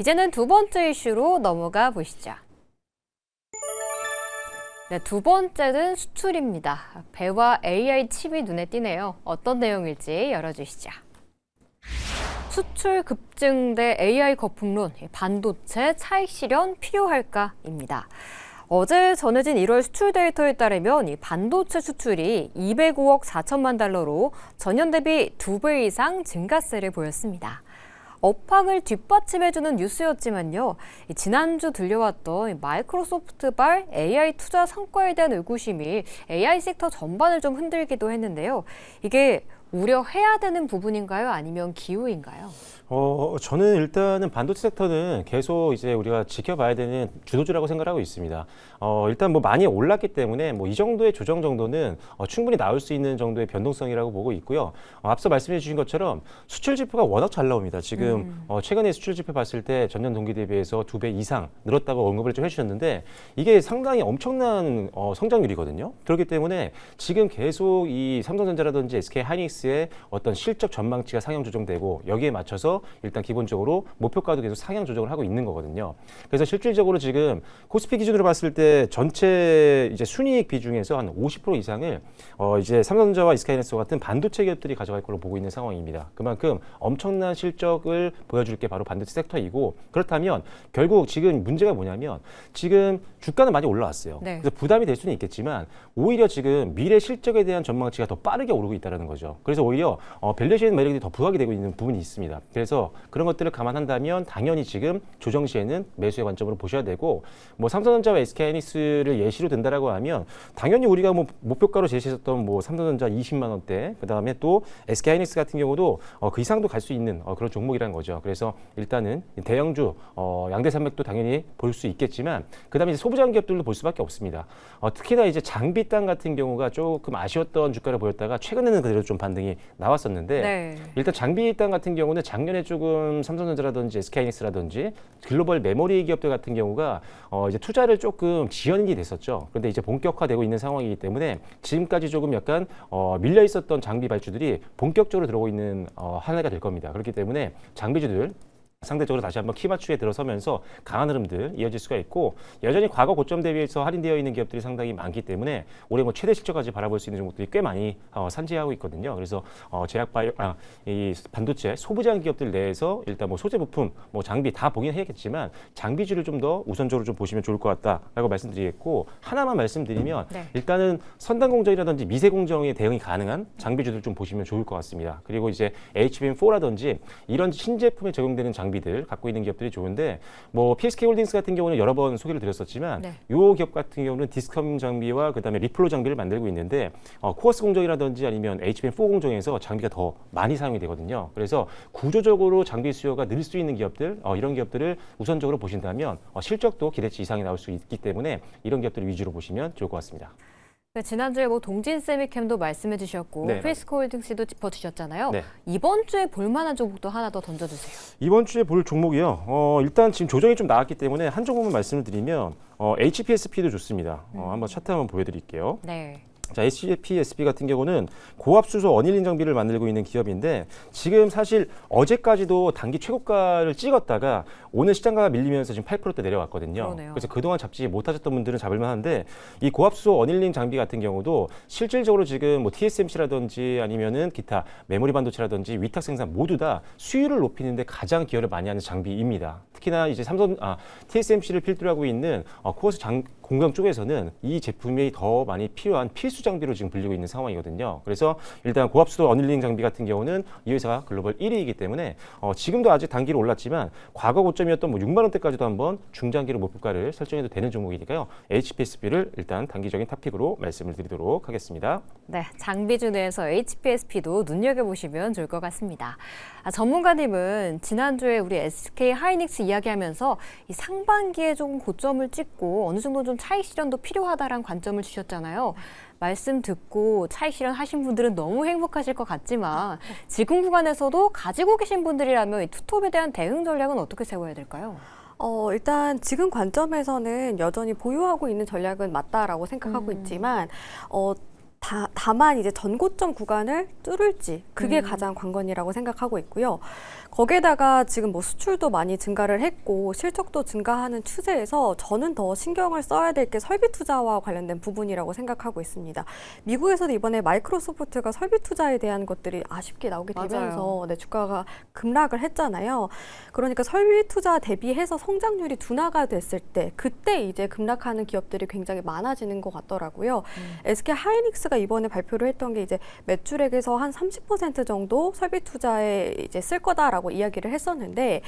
이제는 두 번째 이슈로 넘어가 보시죠. 네, 두 번째는 수출입니다. 배와 AI 칩이 눈에 띄네요. 어떤 내용일지 열어주시죠. 수출 급증 대 AI 거품론, 반도체 차익 실현 필요할까입니다. 어제 전해진 1월 수출 데이터에 따르면 이 반도체 수출이 205억 4천만 달러로 전년 대비 2배 이상 증가세를 보였습니다. 업황을 뒷받침해주는 뉴스였지만요. 지난주 들려왔던 마이크로소프트발 AI 투자 성과에 대한 의구심이 AI 섹터 전반을 좀 흔들기도 했는데요. 이게 우려해야 되는 부분인가요? 아니면 기우인가요? 저는 일단은 반도체 섹터는 계속 이제 우리가 지켜봐야 되는 주도주라고 생각하고 있습니다. 일단 뭐 많이 올랐기 때문에 뭐 이 정도의 조정 정도는 충분히 나올 수 있는 정도의 변동성이라고 보고 있고요. 앞서 말씀해 주신 것처럼 수출 지표가 워낙 잘 나옵니다. 지금 최근에 수출 지표 봤을 때 전년 동기 대비해서 2배 이상 늘었다고 언급을 좀 해주셨는데 이게 상당히 엄청난 성장률이거든요. 그렇기 때문에 지금 계속 이 삼성전자라든지 SK 하이닉스의 어떤 실적 전망치가 상향 조정되고 여기에 맞춰서 일단 기본적으로 목표가도 계속 상향 조정을 하고 있는 거거든요. 그래서 실질적으로 지금 코스피 기준으로 봤을 때 전체 이제 순이익 비중에서 한 50% 이상을 이제 삼성전자와 SK하이닉스 같은 반도체 기업들이 가져갈 걸로 보고 있는 상황입니다. 그만큼 엄청난 실적을 보여줄 게 바로 반도체 섹터이고 그렇다면 결국 지금 문제가 뭐냐면 지금 주가는 많이 올라왔어요. 네. 그래서 부담이 될 수는 있겠지만 오히려 지금 미래 실적에 대한 전망치가 더 빠르게 오르고 있다는 거죠. 그래서 오히려 밸류에이션 매력이 더 부각이 되고 있는 부분이 있습니다. 그래서 그런 것들을 감안한다면 당연히 지금 조정 시에는 매수의 관점으로 보셔야 되고 뭐 삼성전자와 SK하이닉스를 예시로 든다라고 하면 당연히 우리가 뭐 목표가로 제시했었던 뭐 삼성전자 20만 원대 그다음에 또 SK하이닉스 같은 경우도 그 이상도 갈 수 있는 그런 종목이라는 거죠. 그래서 일단은 대형주 양대 산맥도 당연히 볼 수 있겠지만 그다음에 이제 소부장 기업들도 볼 수밖에 없습니다. 특히나 이제 장비땅 같은 경우가 조금 아쉬웠던 주가를 보였다가 최근에는 그대로 좀 반등이 나왔었는데 네. 일단 장비땅 같은 경우는 작년에 조금 삼성전자라든지 SK하이닉스라든지 글로벌 메모리 기업들 같은 경우가 이제 투자를 조금 지연이 됐었죠. 그런데 이제 본격화되고 있는 상황이기 때문에 지금까지 조금 약간 밀려 있었던 장비 발주들이 본격적으로 들어오고 있는 한 해가 될 겁니다. 그렇기 때문에 장비주들 상대적으로 다시 한번 키 맞추기에 들어서면서 강한 흐름들 이어질 수가 있고 여전히 과거 고점 대비해서 할인되어 있는 기업들이 상당히 많기 때문에 올해 뭐 최대 실적까지 바라볼 수 있는 종목들이 꽤 많이 산재하고 있거든요. 그래서 이 반도체 소부장 기업들 내에서 일단 뭐 소재 부품, 뭐 장비 다 보긴 해야겠지만 장비주를 좀 더 우선적으로 좀 보시면 좋을 것 같다라고 말씀드리겠고 하나만 말씀드리면 네. 일단은 선단 공정이라든지 미세 공정에 대응이 가능한 장비주들 좀 보시면 좋을 것 같습니다. 그리고 이제 HBM4라든지 이런 신제품에 적용되는 장비들 갖고 있는 기업들이 좋은데 뭐 PSK홀딩스 같은 경우는 여러 번 소개를 드렸었지만 네. 이 기업 같은 경우는 디스컴 장비와 그다음에 리플로 장비를 만들고 있는데 코어스 공정이라든지 아니면 HBM4 공정에서 장비가 더 많이 사용이 되거든요. 그래서 구조적으로 장비 수요가 늘 수 있는 기업들 이런 기업들을 우선적으로 보신다면 실적도 기대치 이상이 나올 수 있기 때문에 이런 기업들 위주로 보시면 좋을 것 같습니다. 네, 지난주에 뭐 동진 세미캠도 말씀해 주셨고 네, 피스코홀딩스도 짚어주셨잖아요. 네. 이번 주에 볼만한 종목도 하나 더 던져주세요. 이번 주에 볼 종목이요. 일단 지금 조정이 좀 나왔기 때문에 한 종목만 말씀을 드리면 HPSP도 좋습니다. 한번 차트 한번 보여드릴게요. 네. 자, HPSP 같은 경우는 고압수소 어닐링 장비를 만들고 있는 기업인데 지금 사실 어제까지도 단기 최고가를 찍었다가 오늘 시장가가 밀리면서 지금 8%대 내려왔거든요. 그러네요. 그래서 그동안 잡지 못하셨던 분들은 잡을만 한데 이 고압수소 어닐링 장비 같은 경우도 실질적으로 지금 뭐 TSMC라든지 아니면은 기타 메모리 반도체라든지 위탁 생산 모두 다 수율을 높이는데 가장 기여를 많이 하는 장비입니다. 특히나 이제 TSMC를 필두로 하고 있는 코어스 공정 쪽에서는 이 제품이 더 많이 필요한 필수 장비로 지금 불리고 있는 상황이거든요. 그래서 일단 고압수소 어닐링 장비 같은 경우는 이 회사가 글로벌 1위이기 때문에 지금도 아직 단기로 올랐지만 과거 고점이었던 뭐 6만 원대까지도 한번 중장기로 목표가를 설정해도 되는 종목이니까요. HPSP를 일단 단기적인 탑픽으로 말씀을 드리도록 하겠습니다. 네, 장비주 내에서 HPSP도 눈여겨보시면 좋을 것 같습니다. 전문가님은 지난주에 우리 SK 하이닉스 이야기하면서 이 상반기에 조금 고점을 찍고 어느 정도 좀 차익 실현도 필요하다라는 관점을 주셨잖아요. 말씀 듣고 차익 실현하신 분들은 너무 행복하실 것 같지만 지금 구간에서도 가지고 계신 분들이라면 이 투톱에 대한 대응 전략은 어떻게 세워야 될까요? 일단 지금 관점에서는 여전히 보유하고 있는 전략은 맞다라고 생각하고 있지만 다만 이제 전고점 구간을 뚫을지 그게 가장 관건이라고 생각하고 있고요. 거기에다가 지금 뭐 수출도 많이 증가를 했고 실적도 증가하는 추세에서 저는 더 신경을 써야 될 게 설비 투자와 관련된 부분이라고 생각하고 있습니다. 미국에서도 이번에 마이크로소프트가 설비 투자에 대한 것들이 아쉽게 나오게 되면서 네, 주가가 급락을 했잖아요. 그러니까 설비 투자 대비해서 성장률이 둔화가 됐을 때 그때 이제 급락하는 기업들이 굉장히 많아지는 것 같더라고요. SK 하이닉스가 이번에 발표를 했던 게 이제 매출액에서 한 30% 정도 설비 투자에 이제 쓸 거다라고 이야기를 했었는데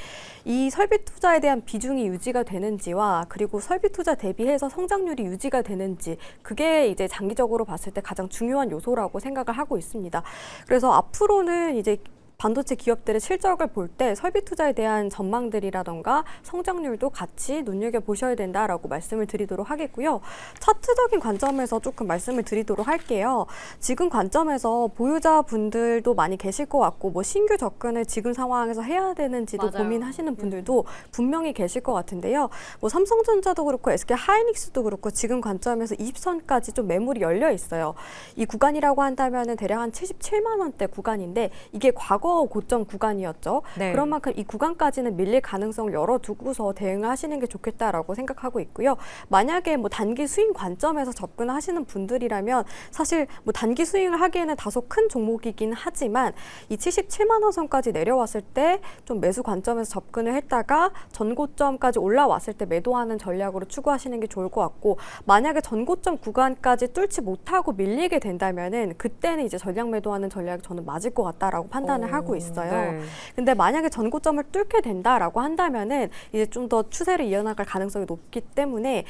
이 설비 투자에 대한 비중이 유지가 되는지와 그리고 설비 투자 대비해서 성장률이 유지가 되는지 그게 이제 장기적으로 봤을 때 가장 중요한 요소라고 생각을 하고 있습니다. 그래서 앞으로는 이제 반도체 기업들의 실적을 볼 때 설비 투자에 대한 전망들이라던가 성장률도 같이 눈여겨보셔야 된다라고 말씀을 드리도록 하겠고요. 차트적인 관점에서 조금 말씀을 드리도록 할게요. 지금 관점에서 보유자분들도 많이 계실 것 같고 뭐 신규 접근을 지금 상황에서 해야 되는지도 맞아요. 고민하시는 분들도 분명히 계실 것 같은데요. 뭐 삼성전자도 그렇고 SK 하이닉스도 그렇고 지금 관점에서 20선까지 좀 매물이 열려 있어요. 이 구간이라고 한다면은 대략 한 77만 원대 구간인데 이게 과거 고점 구간이었죠. 네. 그런 만큼 이 구간까지는 밀릴 가능성을 열어두고서 대응을 하시는 게 좋겠다라고 생각하고 있고요. 만약에 뭐 단기 스윙 관점에서 접근을 하시는 분들이라면 사실 뭐 단기 스윙을 하기에는 다소 큰 종목이긴 하지만 이 77만 원 선까지 내려왔을 때 좀 매수 관점에서 접근을 했다가 전고점까지 올라왔을 때 매도하는 전략으로 추구하시는 게 좋을 것 같고 만약에 전고점 구간까지 뚫지 못하고 밀리게 된다면은 그때는 이제 전략 매도하는 전략이 저는 맞을 것 같다라고 판단을 하고 있어요. 네. 근데 만약에 전고점을 뚫게 된다라고 한다면은 이제 좀 더 추세를 이어나갈 가능성이 높기 때문에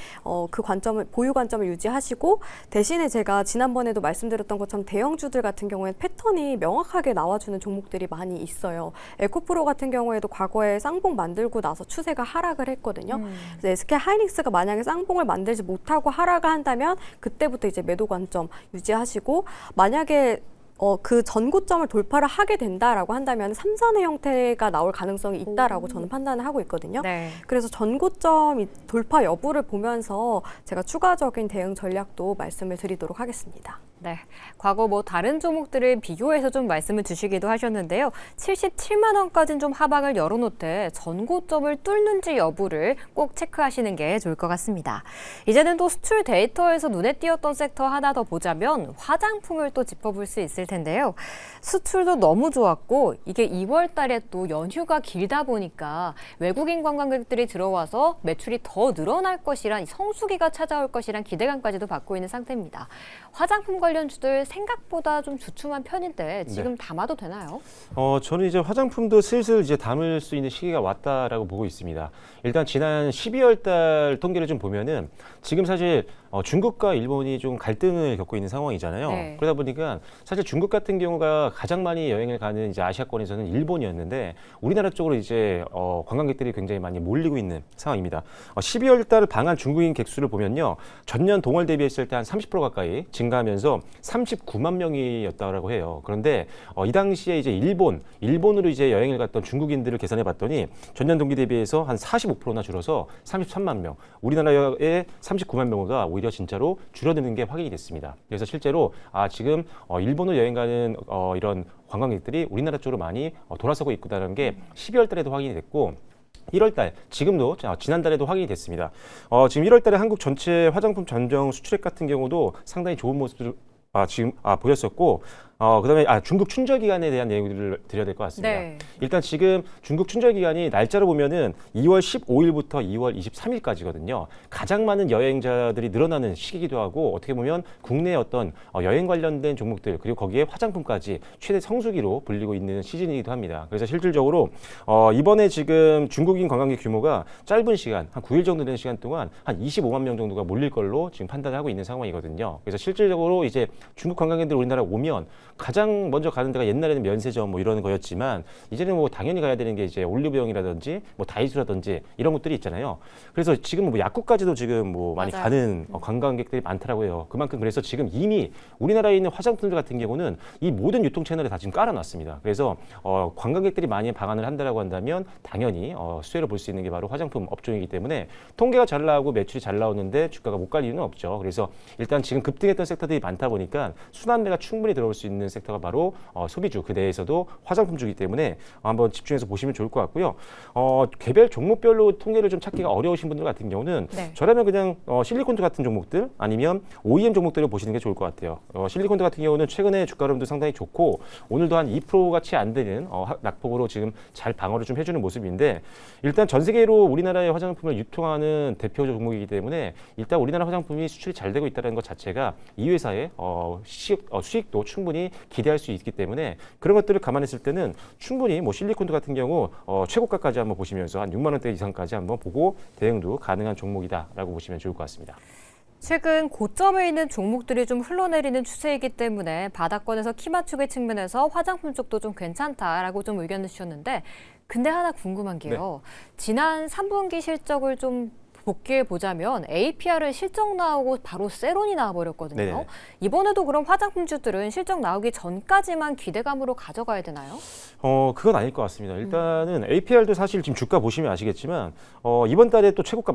그 관점을 보유 관점을 유지하시고 대신에 제가 지난번에도 말씀드렸던 것처럼 대형주들 같은 경우에 패턴이 명확하게 나와주는 종목들이 많이 있어요. 에코프로 같은 경우에도 과거에 쌍봉 만들고 나서 추세가 하락을 했거든요. 그래서 SK 하이닉스가 만약에 쌍봉을 만들지 못하고 하락을 한다면 그때부터 이제 매도 관점 유지하시고 만약에 그 전고점을 돌파를 하게 된다라고 한다면 삼선의 형태가 나올 가능성이 있다라고 저는 판단을 하고 있거든요. 네. 그래서 전고점 돌파 여부를 보면서 제가 추가적인 대응 전략도 말씀을 드리도록 하겠습니다. 네, 과거 뭐 다른 종목들을 비교해서 좀 말씀을 주시기도 하셨는데요. 77만 원까지는 좀 하방을 열어놓되 전고점을 뚫는지 여부를 꼭 체크하시는 게 좋을 것 같습니다. 이제는 또 수출 데이터에서 눈에 띄었던 섹터 하나 더 보자면 화장품을 또 짚어볼 수 있을 텐데요. 수출도 너무 좋았고 이게 2월 달에 또 연휴가 길다 보니까 외국인 관광객들이 들어와서 매출이 더 늘어날 것이란 성수기가 찾아올 것이란 기대감까지도 받고 있는 상태입니다. 화장품 관련주들 생각보다 좀 주춤한 편인데 지금 담아도 되나요? 저는 이제 화장품도 슬슬 이제 담을 수 있는 시기가 왔다라고 보고 있습니다. 일단 지난 12월 달 통계를 좀 보면은 지금 사실 중국과 일본이 좀 갈등을 겪고 있는 상황이잖아요. 네. 그러다 보니까 사실 중국 같은 경우가 가장 많이 여행을 가는 이제 아시아권에서는 일본이었는데 우리나라 쪽으로 이제 관광객들이 굉장히 많이 몰리고 있는 상황입니다. 12월 달 방한 중국인 객수를 보면요. 전년 동월 대비했을 때 한 30% 가까이 증가하면서 39만 명이었다고 해요. 그런데 이 당시에 이제 일본으로 이제 여행을 갔던 중국인들을 계산해 봤더니 전년 동기 대비해서 한 45%나 줄어서 33만 명. 우리나라의 39만 명가 오히려 진짜로 줄어드는 게 확인이 됐습니다. 그래서 실제로 지금 일본을 여행 가는 이런 관광객들이 우리나라 쪽으로 많이 돌아서고 있다는 게 12월 달에도 확인이 됐고 1월 달, 지금도 지난달에도 확인이 됐습니다. 지금 1월 달에 한국 전체 화장품 전정 수출액 같은 경우도 상당히 좋은 모습을 지금 보였었고 그다음에 중국 춘절 기간에 대한 내용들을 드려야 될 것 같습니다. 네. 일단 지금 중국 춘절 기간이 날짜로 보면은 2월 15일부터 2월 23일까지거든요. 가장 많은 여행자들이 늘어나는 시기이기도 하고 어떻게 보면 국내 어떤 여행 관련된 종목들 그리고 거기에 화장품까지 최대 성수기로 불리고 있는 시즌이기도 합니다. 그래서 실질적으로 이번에 지금 중국인 관광객 규모가 짧은 시간 한 9일 정도 되는 시간 동안 한 25만 명 정도가 몰릴 걸로 지금 판단하고 있는 상황이거든요. 그래서 실질적으로 이제 중국 관광객들 우리나라 오면 가장 먼저 가는 데가 옛날에는 면세점 뭐 이런 거였지만 이제는 뭐 당연히 가야 되는 게 이제 올리브영이라든지 뭐 다이소라든지 이런 것들이 있잖아요. 그래서 지금 뭐 약국까지도 지금 뭐 많이 맞아요. 가는 관광객들이 많더라고요. 그만큼 그래서 지금 이미 우리나라에 있는 화장품들 같은 경우는 이 모든 유통 채널에 다 지금 깔아놨습니다. 그래서 관광객들이 많이 방한을 한다라고 한다면 당연히 수혜를 볼 수 있는 게 바로 화장품 업종이기 때문에 통계가 잘 나오고 매출이 잘 나오는데 주가가 못 갈 이유는 없죠. 그래서 일단 지금 급등했던 섹터들이 많다 보니까 순환매가 충분히 들어올 수 있는 섹터가 바로 소비주, 그 내에서도 화장품주이기 때문에 한번 집중해서 보시면 좋을 것 같고요. 개별 종목별로 통계를 좀 찾기가 어려우신 분들 같은 경우는 네. 저라면 그냥 실리콘드 같은 종목들 아니면 OEM 종목들을 보시는 게 좋을 것 같아요. 실리콘드 같은 경우는 최근에 주가 흐름도 상당히 좋고 오늘도 한 2%같이 안 되는 낙폭으로 지금 잘 방어를 좀 해주는 모습인데 일단 전 세계로 우리나라의 화장품을 유통하는 대표 종목이기 때문에 일단 우리나라 화장품이 수출이 잘 되고 있다는 것 자체가 이 회사의 수익도 충분히 기대할 수 있기 때문에 그런 것들을 감안했을 때는 충분히 뭐 실리콘드 같은 경우 최고가까지 한번 보시면서 한 6만 원대 이상까지 한번 보고 대응도 가능한 종목이다라고 보시면 좋을 것 같습니다. 최근 고점에 있는 종목들이 좀 흘러내리는 추세이기 때문에 바닥권에서 키 맞추기 측면에서 화장품 쪽도 좀 괜찮다라고 좀 의견을 주셨는데 근데 하나 궁금한 게요. 지난 3분기 실적을 좀 복귀해 보자면 APR은 실적 나오고 바로 세론이 나와버렸거든요. 네네. 이번에도 그럼 화장품주들은 실적 나오기 전까지만 기대감으로 가져가야 되나요? 그건 아닐 것 같습니다. 일단은 APR도 사실 지금 주가 보시면 아시겠지만 이번 달에 또 최고가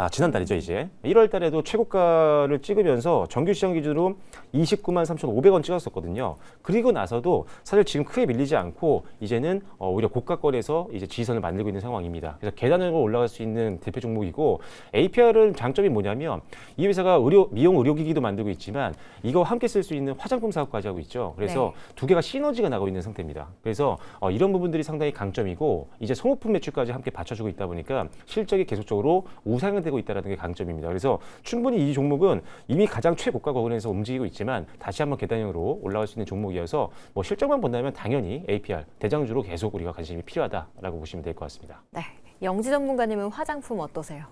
지난달이죠 이제 1월 달에도 최고가를 찍으면서 정규 시장 기준으로 29만 3,500원 찍었었거든요. 그리고 나서도 사실 지금 크게 밀리지 않고 이제는 오히려 고가권에서 이제 지지선을 만들고 있는 상황입니다. 그래서 계단으로 올라갈 수 있는 대표 종목이고 APR은 장점이 뭐냐면 이 회사가 미용 의료기기도 만들고 있지만 이거 함께 쓸 수 있는 화장품 사업까지 하고 있죠. 그래서 두 개가 시너지가 나고 있는 상태입니다. 그래서 이런 부분들이 상당히 강점이고 이제 소모품 매출까지 함께 받쳐주고 있다 보니까 실적이 계속적으로 우상향되고 있다는 게 강점입니다. 그래서 충분히 이 종목은 이미 가장 최고가 구간에서 움직이고 있지만 다시 한번 계단형으로 올라갈 수 있는 종목이어서 뭐 실적만 본다면 당연히 APR 대장주로 계속 우리가 관심이 필요하다라고 보시면 될 것 같습니다. 네, 영지 전문가님은 화장품 어떠세요?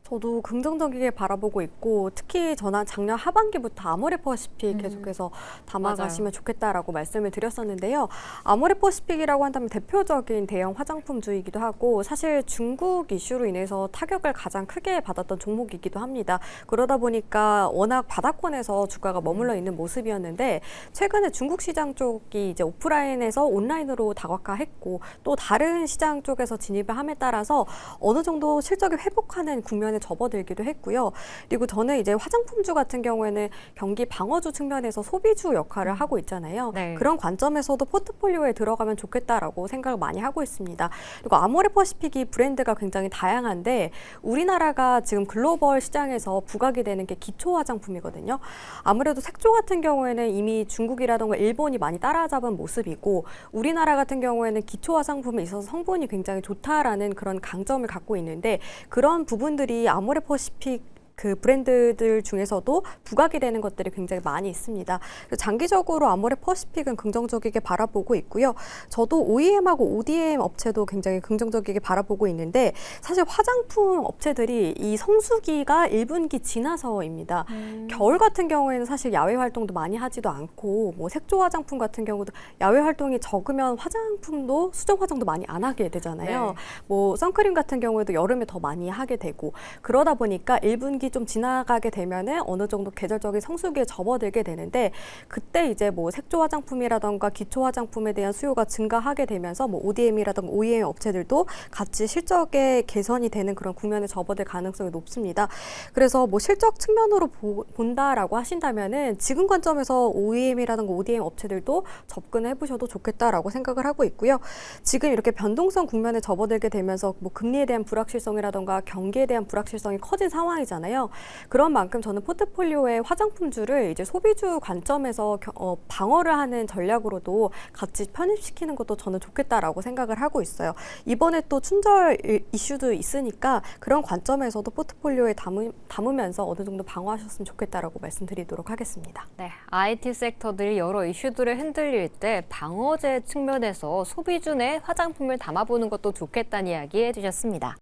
저도 긍정적이게 바라보고 있고 특히 저는 작년 하반기부터 아모레퍼시픽 계속해서 담아가시면 좋겠다라고 말씀을 드렸었는데요. 아모레퍼시픽이라고 한다면 대표적인 대형 화장품주이기도 하고 사실 중국 이슈로 인해서 타격을 가장 크게 받았던 종목이기도 합니다. 그러다 보니까 워낙 바닥권에서 주가가 머물러 있는 모습이었는데 최근에 중국 시장 쪽이 이제 오프라인에서 온라인으로 다각화했고 또 다른 시장 쪽에서 진입을 함에 따라서 어느 정도 실적이 회복하는 국면에 접어들기도 했고요. 그리고 저는 이제 화장품주 같은 경우에는 경기 방어주 측면에서 소비주 역할을 하고 있잖아요. 네. 그런 관점에서도 포트폴리오에 들어가면 좋겠다라고 생각을 많이 하고 있습니다. 그리고 아모레퍼시픽이 브랜드가 굉장히 다양한데 우리나라가 지금 글로벌 시장에서 부각이 되는 게 기초 화장품이거든요. 아무래도 색조 같은 경우에는 이미 중국이라던가 일본이 많이 따라잡은 모습이고 우리나라 같은 경우에는 기초 화장품에 있어서 성분이 굉장히 좋다라는 그런 강점을 갖고 있는데 그런 부분들이 아모레퍼시픽 그 브랜드들 중에서도 부각이 되는 것들이 굉장히 많이 있습니다. 장기적으로 아모레퍼시픽은 긍정적이게 바라보고 있고요. 저도 OEM하고 ODM 업체도 굉장히 긍정적이게 바라보고 있는데 사실 화장품 업체들이 이 성수기가 1분기 지나서입니다. 겨울 같은 경우에는 사실 야외 활동도 많이 하지도 않고 뭐 색조 화장품 같은 경우도 야외 활동이 적으면 화장품도 수정 화장도 많이 안 하게 되잖아요. 네. 뭐 선크림 같은 경우에도 여름에 더 많이 하게 되고 그러다 보니까 1분기 좀 지나가게 되면은 어느 정도 계절적인 성수기에 접어들게 되는데 그때 이제 뭐 색조 화장품이라던가 기초 화장품에 대한 수요가 증가하게 되면서 뭐 ODM이라던가 OEM 업체들도 같이 실적의 개선이 되는 그런 국면에 접어들 가능성이 높습니다. 그래서 뭐 실적 측면으로 본다라고 하신다면은 지금 관점에서 OEM이라던가 ODM 업체들도 접근해 보셔도 좋겠다라고 생각을 하고 있고요. 지금 이렇게 변동성 국면에 접어들게 되면서 뭐 금리에 대한 불확실성이라던가 경기에 대한 불확실성이 커진 상황이잖아요. 그런 만큼 저는 포트폴리오의 화장품주를 이제 소비주 관점에서 방어를 하는 전략으로도 같이 편입시키는 것도 저는 좋겠다라고 생각을 하고 있어요. 이번에 또 춘절 이슈도 있으니까 그런 관점에서도 포트폴리오에 담으면서 어느 정도 방어하셨으면 좋겠다라고 말씀드리도록 하겠습니다. 네, IT 섹터들이 여러 이슈들을 흔들릴 때 방어제 측면에서 소비주 내 화장품을 담아보는 것도 좋겠다는 이야기 해주셨습니다.